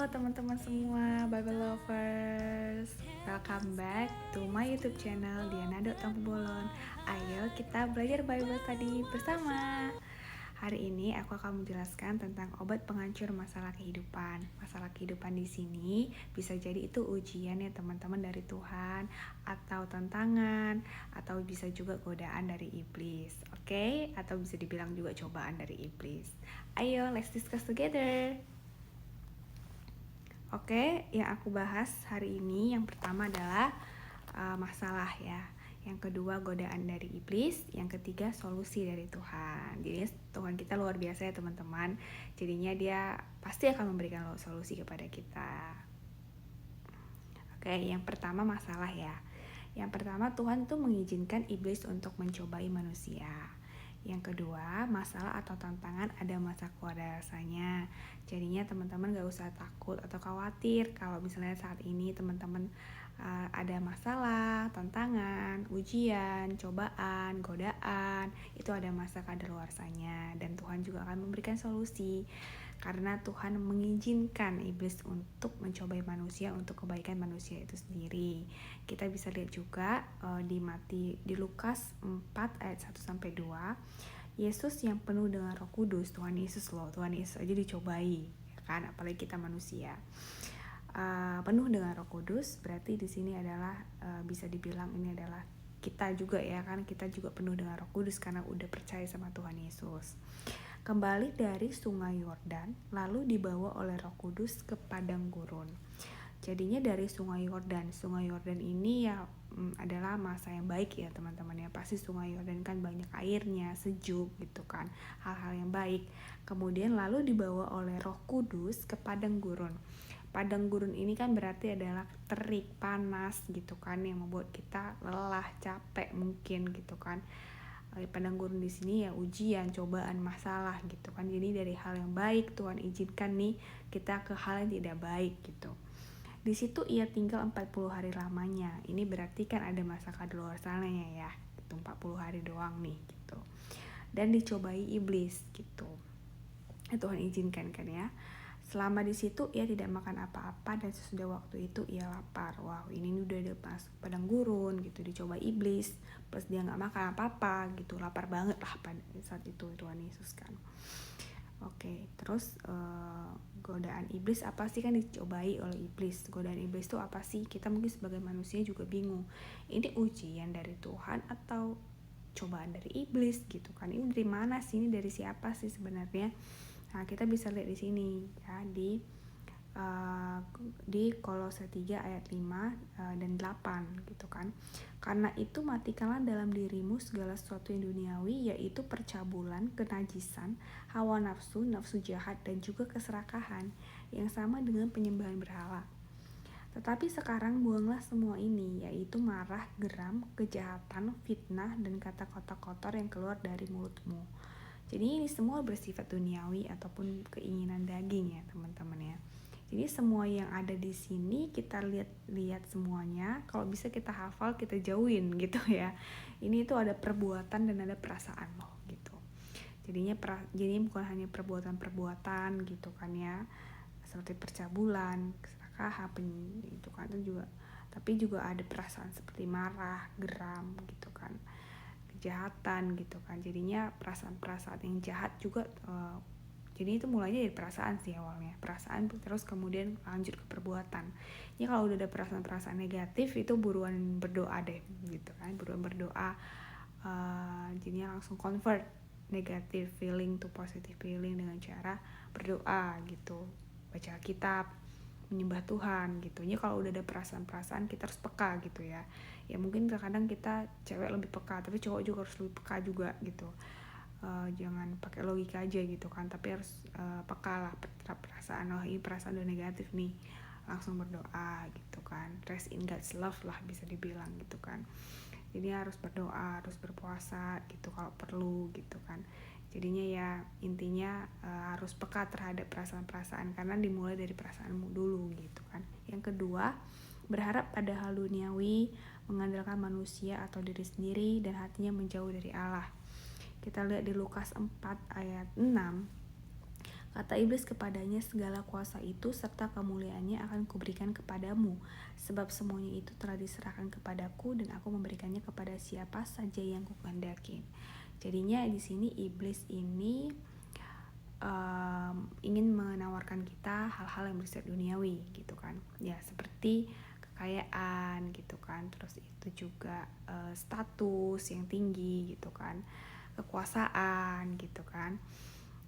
teman-teman semua, Bible lovers. Welcome back to my YouTube channel Diana.Tampubolon. Ayo kita belajar Bible tadi bersama. Hari ini aku akan menjelaskan tentang obat penghancur masalah kehidupan. Masalah kehidupan di sini bisa jadi itu ujian ya teman-teman dari Tuhan, atau tantangan, atau bisa juga godaan dari iblis. Oke? Atau bisa dibilang juga cobaan dari iblis. Ayo, let's discuss together. Oke, yang aku bahas hari ini yang pertama adalah masalah ya. Yang kedua godaan dari iblis, yang ketiga solusi dari Tuhan. Jadi Tuhan kita luar biasa ya teman-teman. Jadinya dia pasti akan memberikan solusi kepada kita. Oke, yang pertama masalah ya. Yang pertama Tuhan tuh mengizinkan iblis untuk mencobai manusia. Yang kedua, masalah atau tantangan ada masa keluarasanya. Jadinya teman-teman gak usah takut atau khawatir kalau misalnya saat ini teman-teman ada masalah, tantangan, ujian, cobaan, godaan. Itu ada masa kadaluarsanya dan Tuhan juga akan memberikan solusi. Karena Tuhan mengizinkan iblis untuk mencobai manusia untuk kebaikan manusia itu sendiri. Kita bisa lihat juga di Lukas 4 ayat 1 sampai 2. Yesus yang penuh dengan Roh Kudus, Tuhan Yesus aja dicobai, kan? Apalagi kita manusia. Penuh dengan Roh Kudus berarti di sini adalah bisa dibilang ini adalah kita juga ya, kan? Kita juga penuh dengan Roh Kudus karena udah percaya sama Tuhan Yesus. Kembali dari sungai Yordan, lalu dibawa oleh Roh Kudus ke padang gurun. Jadinya dari sungai Yordan ini ya adalah masa yang baik ya teman-teman ya. Pasti sungai Yordan kan banyak airnya, sejuk gitu kan, hal-hal yang baik. Kemudian lalu dibawa oleh Roh Kudus ke padang gurun. Padang gurun ini kan berarti adalah terik, panas gitu kan, yang membuat kita lelah, capek mungkin gitu kan. Padang gurun di sini ya ujian, cobaan, masalah gitu kan. Jadi dari hal yang baik Tuhan izinkan nih kita ke hal yang tidak baik gitu. Di situ ia tinggal 40 hari lamanya. Ini berarti kan ada masa kadaluarsanya ya. Itu 40 hari doang nih gitu. Dan dicobai iblis gitu. Tuhan izinkan kan ya. Selama di situ ia tidak makan apa-apa dan sesudah waktu itu ia lapar. Wow, ini udah ada pas padang gurun gitu, dicoba iblis, plus dia nggak makan apa-apa gitu, lapar banget lah pada saat itu Tuhan Yesus kan. Oke, terus godaan iblis apa sih, kan dicobai oleh iblis. Godaan iblis itu apa sih? Kita mungkin sebagai manusia juga bingung. Ini ujian dari Tuhan atau cobaan dari iblis gitu kan? Ini dari mana sih? Ini dari siapa sih sebenarnya? Nah, kita bisa lihat di sini ya di Kolose 3 ayat 5 dan 8 gitu kan. Karena itu matikanlah dalam dirimu segala sesuatu yang duniawi, yaitu percabulan, kenajisan, hawa nafsu, nafsu jahat, dan juga keserakahan yang sama dengan penyembahan berhala. Tetapi sekarang buanglah semua ini, yaitu marah, geram, kejahatan, fitnah, dan kata-kata kotor yang keluar dari mulutmu. Jadi ini semua bersifat duniawi ataupun keinginan daging ya teman-teman ya. Jadi semua yang ada di sini kita lihat semuanya. Kalau bisa kita hafal, kita jauhin gitu ya. Ini tuh ada perbuatan dan ada perasaan loh gitu. Jadinya bukan hanya perbuatan-perbuatan gitu kan ya, seperti percabulan, keserakahan gitu kan, itu juga, tapi juga ada perasaan seperti marah, geram gitu kan, kejahatan gitu kan. Jadinya perasaan-perasaan yang jahat juga jadi itu mulainya dari perasaan sih awalnya, perasaan terus kemudian lanjut ke perbuatan. Ini kalau udah ada perasaan-perasaan negatif itu buruan berdoa deh gitu kan, buruan berdoa, jadinya langsung convert negative feeling to positive feeling dengan cara berdoa gitu, baca Alkitab, menyembah Tuhan gitu. Ini kalau udah ada perasaan-perasaan kita harus peka gitu ya. Ya mungkin terkadang kita cewek lebih peka, tapi cowok juga harus lebih peka juga gitu. Jangan pakai logika aja gitu kan, tapi harus peka lah perasaan, oh ini perasaan udah negatif nih, langsung berdoa gitu kan, rest in God's love lah bisa dibilang gitu kan. Jadi harus berdoa, harus berpuasa gitu kalau perlu gitu kan. Jadinya ya intinya harus peka terhadap perasaan-perasaan, karena dimulai dari perasaanmu dulu gitu kan. Yang kedua, berharap pada hal duniawi, mengandalkan manusia atau diri sendiri, dan hatinya menjauh dari Allah. Kita lihat di Lukas 4 ayat 6. Kata iblis kepadanya, segala kuasa itu serta kemuliaannya akan kuberikan kepadamu, sebab semuanya itu telah diserahkan kepadaku dan aku memberikannya kepada siapa saja yang kukehendaki. Jadinya di sini iblis ini ingin menawarkan kita hal-hal yang bersifat duniawi gitu kan, ya seperti kekayaan gitu kan, terus itu juga status yang tinggi gitu kan, kekuasaan gitu kan,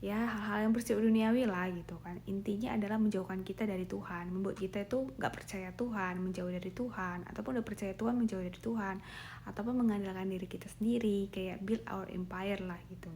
ya hal-hal yang bersifat duniawi lah gitu kan. Intinya adalah menjauhkan kita dari Tuhan, membuat kita itu nggak percaya Tuhan, menjauh dari Tuhan, ataupun udah percaya Tuhan menjauh dari Tuhan, ataupun mengandalkan diri kita sendiri kayak build our empire lah gitu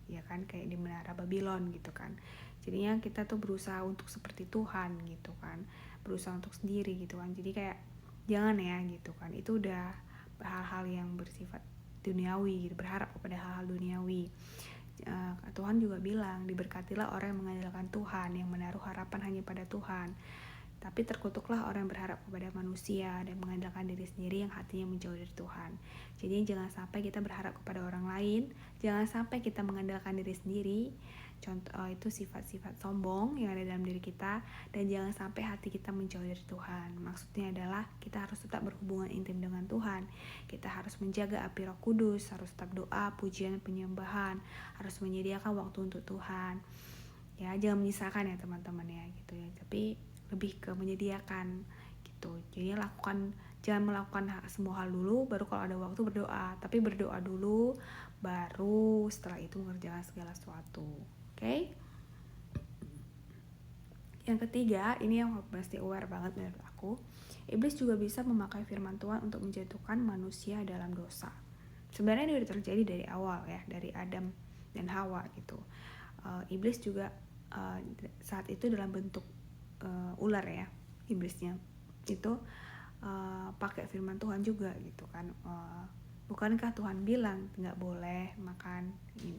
ya kan, kayak di menara Babylon gitu kan. Jadinya kita tuh berusaha untuk seperti Tuhan gitu kan, berusaha untuk sendiri gitu kan. Jadi kayak jangan ya gitu kan, itu udah hal-hal yang bersifat duniawi gitu, berharap kepada hal-hal duniawi. Tuhan juga bilang, diberkatilah orang yang mengandalkan Tuhan, yang menaruh harapan hanya pada Tuhan. Tapi terkutuklah orang yang berharap kepada manusia dan mengandalkan diri sendiri yang hatinya menjauh dari Tuhan. Jadi jangan sampai kita berharap kepada orang lain, jangan sampai kita mengandalkan diri sendiri. Contoh itu sifat-sifat sombong yang ada dalam diri kita, dan jangan sampai hati kita menjauh dari Tuhan. Maksudnya adalah kita harus tetap berhubungan intim dengan Tuhan. Kita harus menjaga api Roh Kudus, harus tetap doa, pujian, penyembahan, harus menyediakan waktu untuk Tuhan. Ya, jangan menyisakan ya teman-teman ya gitu ya. Tapi lebih ke menyediakan gitu. Jadi jangan melakukan semua hal dulu baru kalau ada waktu berdoa, tapi berdoa dulu baru setelah itu mengerjakan segala sesuatu. Oke? Yang ketiga, ini yang pasti aware banget menurut aku. Iblis juga bisa memakai firman Tuhan untuk menjatuhkan manusia dalam dosa. Sebenarnya ini udah terjadi dari awal ya, dari Adam dan Hawa gitu. Iblis juga saat itu dalam bentuk ular ya, iblisnya itu pakai firman Tuhan juga gitu kan. Bukankah Tuhan bilang nggak boleh makan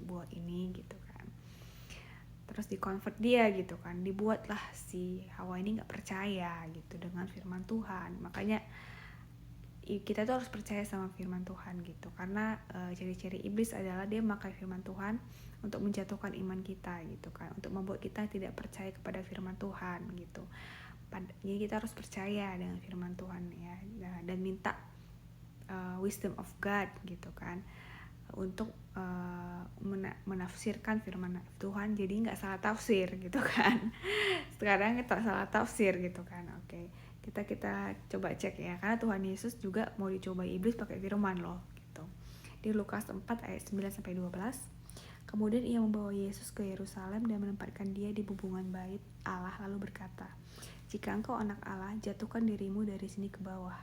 buah ini gitu kan. Terus di-convert dia gitu kan, dibuatlah si Hawa ini nggak percaya gitu dengan firman Tuhan. Makanya kita tuh harus percaya sama firman Tuhan gitu, karena ciri-ciri iblis adalah dia memakai firman Tuhan untuk menjatuhkan iman kita gitu kan, untuk membuat kita tidak percaya kepada firman Tuhan gitu. Jadi kita harus percaya dengan firman Tuhan ya, dan minta wisdom of God gitu kan, untuk menafsirkan firman Tuhan, jadi nggak salah tafsir gitu kan. Sekarang kita salah tafsir gitu kan. Oke, kita coba cek ya, karena Tuhan Yesus juga mau dicoba iblis pakai firman loh gitu. Di Lukas 4 ayat 9-12, kemudian ia membawa Yesus ke Yerusalem dan menempatkan dia di bubungan bait Allah, lalu berkata, jika engkau anak Allah, jatuhkan dirimu dari sini ke bawah,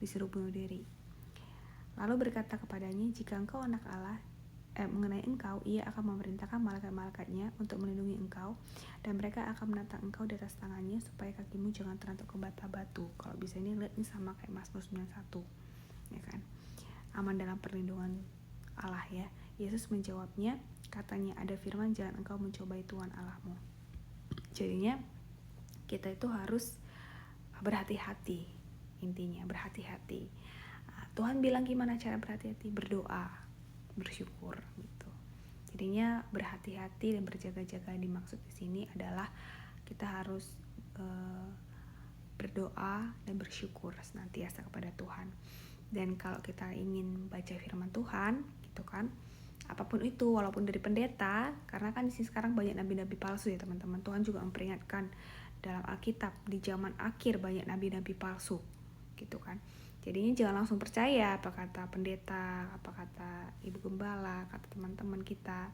disuruh bunuh diri. Lalu berkata kepadanya, jika engkau anak Allah, mengenai engkau, ia akan memerintahkan malaikat-malaikatnya untuk melindungi engkau, dan mereka akan menantang engkau di atas tangannya supaya kakimu jangan terantuk ke batu. Kalau bisa ini lihat ini sama kayak Mazmur 91 ya kan, aman dalam perlindungan Allah ya. Yesus menjawabnya, katanya, ada firman, jangan engkau mencobai Tuhan Allahmu. Jadinya kita itu harus berhati-hati, intinya berhati-hati. Tuhan bilang gimana cara berhati-hati? Berdoa, bersyukur gitu. Jadinya berhati-hati dan berjaga-jaga, dimaksud di sini adalah kita harus berdoa dan bersyukur senantiasa kepada Tuhan. Dan kalau kita ingin baca firman Tuhan gitu kan, apapun itu, walaupun dari pendeta, karena kan di sini sekarang banyak nabi-nabi palsu ya teman-teman. Tuhan juga memperingatkan dalam Alkitab, di zaman akhir banyak nabi-nabi palsu gitu kan. Jadinya jangan langsung percaya apa kata pendeta, apa kata ibu gembala, kata teman-teman kita.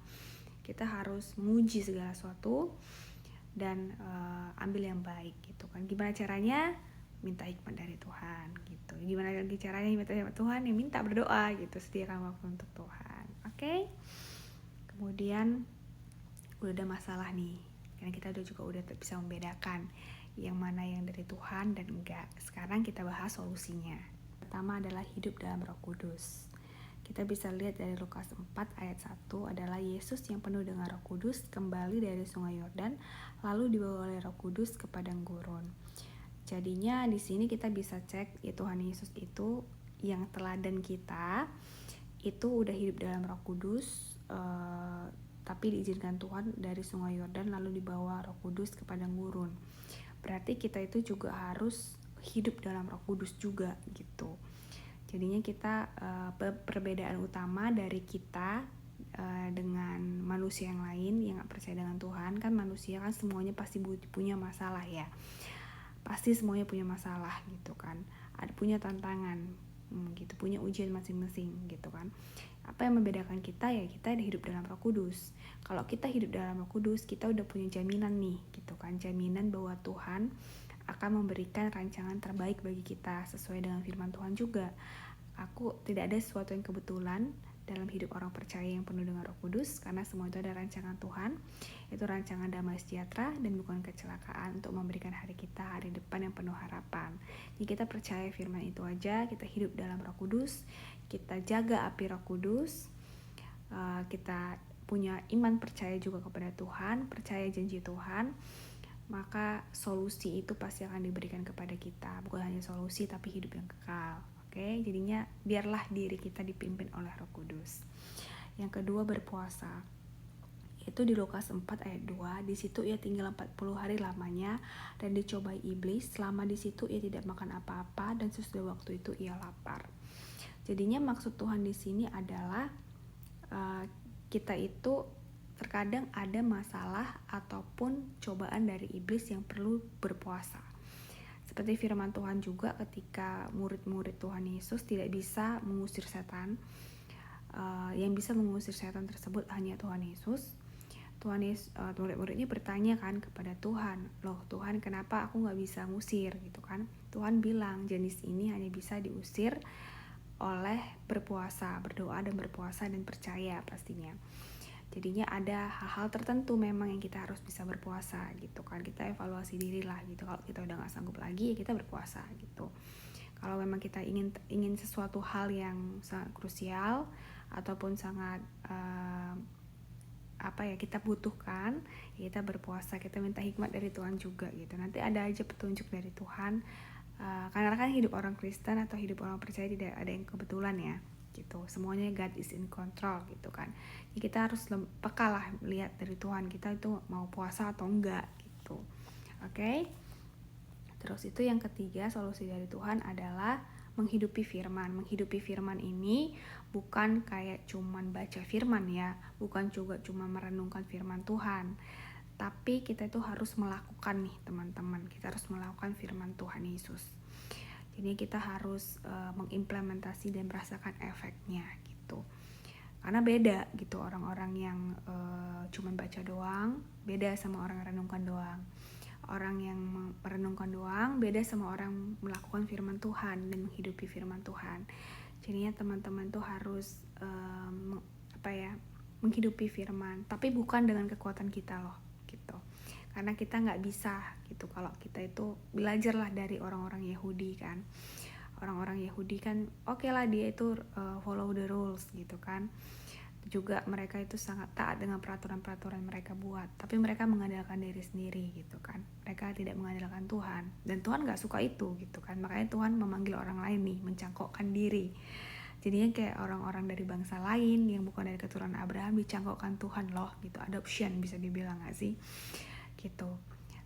Kita harus menguji segala sesuatu dan ambil yang baik gitu kan. Gimana caranya? Minta hikmat dari Tuhan gitu. Gimana lagi caranya minta hikmat Tuhan? Ya minta berdoa gitu, sediakan waktu untuk Tuhan. Oke? Kemudian udah ada masalah nih, karena kita udah bisa membedakan yang mana yang dari Tuhan dan enggak. Sekarang kita bahas solusinya. Pertama adalah hidup dalam Roh Kudus. Kita bisa lihat dari Lukas 4 ayat 1 adalah Yesus yang penuh dengan Roh Kudus kembali dari sungai Yordan, lalu dibawa oleh Roh Kudus ke padang gurun. Jadinya di sini kita bisa cek ya, Tuhan Yesus itu yang teladan kita itu udah hidup dalam Roh Kudus, tapi diizinkan Tuhan dari Sungai Yordan lalu dibawa Roh Kudus ke padang gurun. Berarti kita itu juga harus hidup dalam Roh Kudus juga gitu. Jadinya kita perbedaan utama dari kita dengan manusia yang lain yang gak percaya dengan Tuhan, kan manusia kan semuanya pasti punya masalah ya, pasti semuanya punya masalah gitu kan, ada punya tantangan gitu, punya ujian masing-masing gitu kan. Apa yang membedakan kita ya kita hidup dalam Roh Kudus. Kalau kita hidup dalam Roh Kudus, kita udah punya jaminan nih gitu kan, jaminan bahwa Tuhan akan memberikan rancangan terbaik bagi kita sesuai dengan firman Tuhan juga. Tidak ada sesuatu yang kebetulan dalam hidup orang percaya yang penuh dengan Roh Kudus, karena semua itu ada rancangan Tuhan. Itu rancangan damai sejahtera dan bukan kecelakaan untuk memberikan hari kita hari depan yang penuh harapan. Jadi kita percaya firman itu aja, kita hidup dalam Roh Kudus, kita jaga api Roh Kudus, kita punya iman percaya juga kepada Tuhan, percaya janji Tuhan, maka solusi itu pasti akan diberikan kepada kita. Bukan hanya solusi tapi hidup yang kekal. Oke, jadinya biarlah diri kita dipimpin oleh Roh Kudus. Yang kedua, berpuasa. Itu di Lukas 4 ayat 2, di situ ia tinggal 40 hari lamanya dan dicobai iblis. Selama di situ ia tidak makan apa-apa dan sesudah waktu itu ia lapar. Jadinya maksud Tuhan di sini adalah kita itu terkadang ada masalah ataupun cobaan dari iblis yang perlu berpuasa. Seperti firman Tuhan juga ketika murid-murid Tuhan Yesus tidak bisa mengusir setan, yang bisa mengusir setan tersebut hanya Tuhan Yesus. Murid-murid ini bertanya kan kepada Tuhan, loh Tuhan kenapa aku gak bisa ngusir gitu kan. Tuhan bilang jenis ini hanya bisa diusir oleh berpuasa, berdoa dan berpuasa dan percaya pastinya. Jadinya ada hal-hal tertentu memang yang kita harus bisa berpuasa gitu kan. Kita evaluasi diri lah gitu. Kalau kita udah gak sanggup lagi ya kita berpuasa gitu. Kalau memang kita ingin sesuatu hal yang sangat krusial ataupun sangat kita butuhkan, ya kita berpuasa, kita minta hikmat dari Tuhan juga gitu. Nanti ada aja petunjuk dari Tuhan. Karena kan hidup orang Kristen atau hidup orang percaya tidak ada yang kebetulan ya gitu, semuanya God is in control gitu kan. Jadi kita harus peka lah lihat dari Tuhan kita itu mau puasa atau enggak gitu. Oke. Terus itu yang ketiga, solusi dari Tuhan adalah menghidupi firman. Menghidupi firman ini bukan kayak cuman baca firman ya, bukan juga cuma merenungkan firman Tuhan, tapi kita itu harus melakukan nih teman-teman, kita harus melakukan firman Tuhan Yesus. Jadi kita harus mengimplementasi dan merasakan efeknya gitu. Karena beda gitu orang-orang yang cuma baca doang, beda sama orang yang renungkan doang. Orang yang merenungkan doang beda sama orang melakukan firman Tuhan dan menghidupi firman Tuhan. Jadinya teman-teman tuh harus menghidupi firman, tapi bukan dengan kekuatan kita loh gitu. Karena kita nggak bisa gitu kalau kita itu belajarlah dari orang-orang Yahudi kan. Orang-orang Yahudi kan oke lah dia itu follow the rules gitu kan. Juga mereka itu sangat taat dengan peraturan-peraturan mereka buat, tapi mereka mengandalkan diri sendiri gitu kan. Mereka tidak mengandalkan Tuhan, dan Tuhan gak suka itu gitu kan. Makanya Tuhan memanggil orang lain nih, mencangkokkan diri. Jadinya kayak orang-orang dari bangsa lain yang bukan dari keturunan Abraham dicangkokkan Tuhan loh gitu. Adoption bisa dibilang gak sih gitu.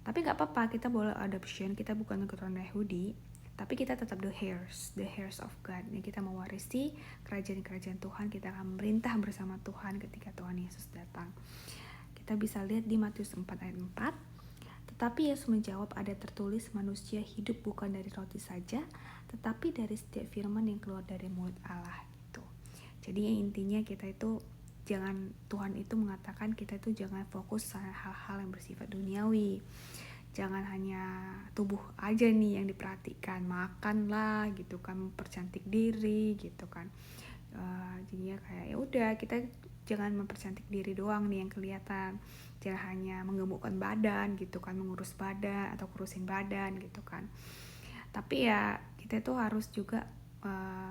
Tapi gak apa-apa, kita boleh adoption, kita bukan keturunan Yahudi, tapi kita tetap the heirs of God. Ini kita mewarisi kerajaan-kerajaan Tuhan, kita akan memerintah bersama Tuhan ketika Tuhan Yesus datang. Kita bisa lihat di Matius 4 ayat 4. Tetapi Yesus menjawab, ada tertulis manusia hidup bukan dari roti saja, tetapi dari setiap firman yang keluar dari mulut Allah gitu. Jadi intinya kita itu Tuhan itu mengatakan kita itu jangan fokus sama hal-hal yang bersifat duniawi. Jangan hanya tubuh aja nih yang diperhatikan, makan lah gitu kan, mempercantik diri gitu kan. Jadinya kayak ya udah kita jangan mempercantik diri doang nih yang kelihatan. Jangan hanya menggemukkan badan gitu kan, mengurus badan atau kurusin badan gitu kan. Tapi ya kita tuh harus juga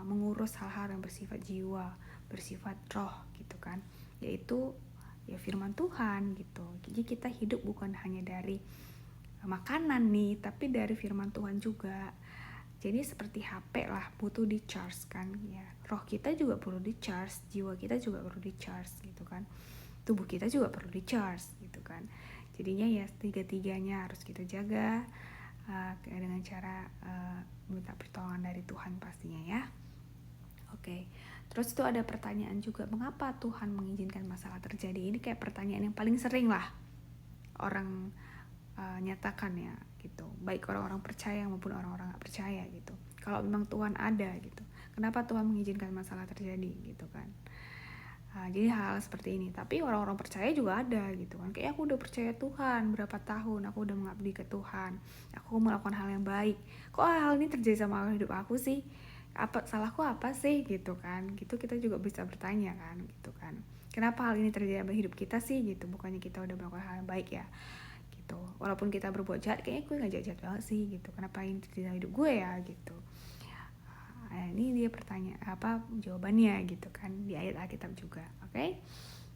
mengurus hal-hal yang bersifat jiwa, bersifat roh gitu kan. Yaitu ya firman Tuhan gitu. Jadi kita hidup bukan hanya dari makanan nih, tapi dari firman Tuhan juga. Jadi seperti HP lah, butuh di charge kan ya. Roh kita juga perlu di charge, jiwa kita juga perlu di charge gitu kan. tubuh kita juga perlu di-charge gitu kan. Jadinya ya tiga-tiganya harus kita jaga dengan cara minta pertolongan dari Tuhan pastinya ya. Oke. Terus itu ada pertanyaan juga, mengapa Tuhan mengizinkan masalah terjadi? Ini kayak pertanyaan yang paling sering lah orang nyatakan ya gitu, baik orang-orang percaya maupun orang-orang gak percaya gitu. Kalau memang Tuhan ada gitu, kenapa Tuhan mengizinkan masalah terjadi gitu kan. Jadi hal seperti ini. Tapi orang-orang percaya juga ada gitu kan, kayak aku udah percaya Tuhan berapa tahun, aku udah mengabdi ke Tuhan, aku melakukan hal yang baik, kok hal ini terjadi sama hidup aku sih, apa salahku apa sih gitu kan. Gitu kita juga bisa bertanya kan gitu kan, kenapa hal ini terjadi sama hidup kita sih gitu, bukannya kita udah melakukan hal yang baik ya gitu. Walaupun kita berbuat jahat, kayaknya gue gak jahat banget sih gitu, kenapa ini terjadi sama hidup gue ya gitu. Ini dia jawabannya gitu kan di ayat Alkitab juga. Oke?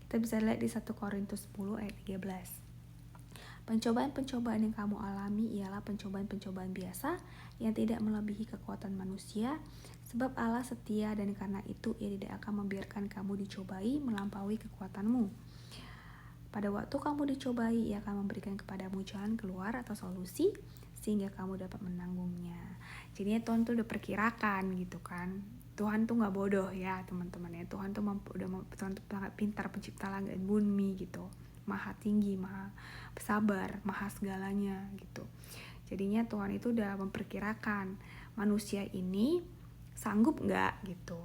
Kita bisa lihat di 1 Korintus 10 ayat 13. Pencobaan-pencobaan yang kamu alami ialah pencobaan-pencobaan biasa yang tidak melebihi kekuatan manusia, sebab Allah setia dan karena itu Ia tidak akan membiarkan kamu dicobai melampaui kekuatanmu. Pada waktu kamu dicobai, Ia akan memberikan kepadamu jalan keluar atau solusi sehingga kamu dapat menanggungnya. Jadinya Tuhan tuh udah perkirakan gitu kan. Tuhan tuh nggak bodoh ya teman-teman ya. Tuhan tuh Tuhan tuh sangat pintar, pencipta langit dan bumi gitu. Maha tinggi, maha sabar, maha segalanya gitu. Jadinya Tuhan itu udah memperkirakan manusia ini sanggup nggak gitu.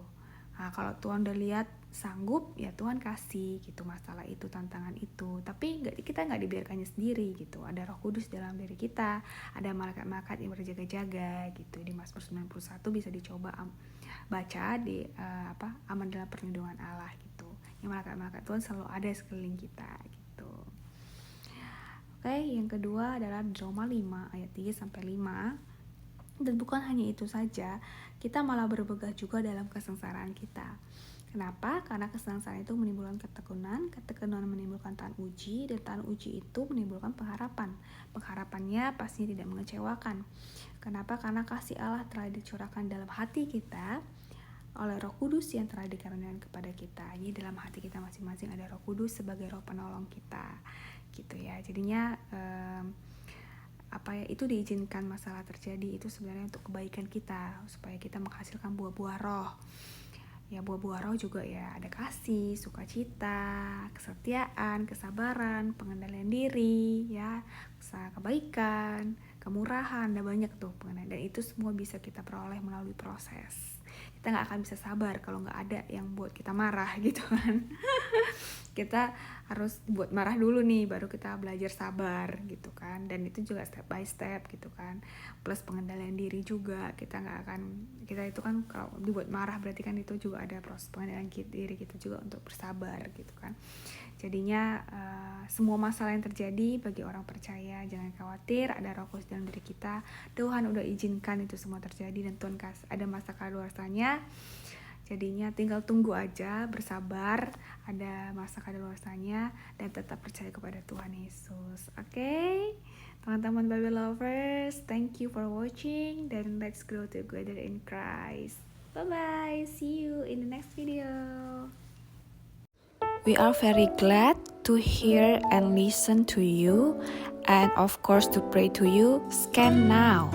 Nah, kalau Tuhan udah lihat sanggup, ya Tuhan kasih gitu masalah itu, tantangan itu. Tapi kita nggak dibiarkannya sendiri gitu. Ada Roh Kudus dalam diri kita, ada malaikat-malaikat yang berjaga-jaga gitu. Di Mazmur 91 bisa dicoba baca di aman dalam perlindungan Allah gitu. Yang malaikat-malaikat Tuhan selalu ada sekeliling kita gitu. Oke, yang kedua adalah Roma 5 ayat 3-5. Dan bukan hanya itu saja, kita malah berpegah juga dalam kesengsaraan kita. Kenapa? Karena kesengsaraan itu menimbulkan ketekunan menimbulkan tahan uji, dan tahan uji itu menimbulkan pengharapan. Pengharapannya pastinya tidak mengecewakan. Kenapa? Karena kasih Allah telah dicurahkan dalam hati kita oleh Roh Kudus yang telah dikaruniakan kepada kita. Jadi dalam hati kita masing-masing ada Roh Kudus sebagai Roh penolong kita, gitu ya. Jadinya itu diizinkan masalah terjadi itu sebenarnya untuk kebaikan kita, supaya kita menghasilkan buah-buah roh. Ya buah-buah roh juga ya ada kasih, sukacita, kesetiaan, kesabaran, pengendalian diri, ya, kebaikan, kemurahan, ada banyak tuh pengendalian. Dan itu semua bisa kita peroleh melalui proses. Kita nggak akan bisa sabar kalau nggak ada yang buat kita marah gitu kan. Kita harus buat marah dulu nih, baru kita belajar sabar gitu kan. Dan itu juga step by step gitu kan. Plus pengendalian diri juga, kita itu kan kalau dibuat marah berarti kan itu juga ada proses pengendalian diri kita juga untuk bersabar gitu kan. Jadinya semua masalah yang terjadi bagi orang percaya jangan khawatir, ada Roh Kudus dalam diri kita. Tuhan udah izinkan itu semua terjadi dan Tuhan ada masa kadaluarsanya. Jadinya tinggal tunggu aja, bersabar, ada masa kadaluarsanya, dan tetap percaya kepada Tuhan Yesus. Oke? Teman-teman Bible lovers, thank you for watching, dan let's grow together in Christ. Bye-bye, see you in the next video. We are very glad to hear and listen to you, and of course to pray to you. Scan now.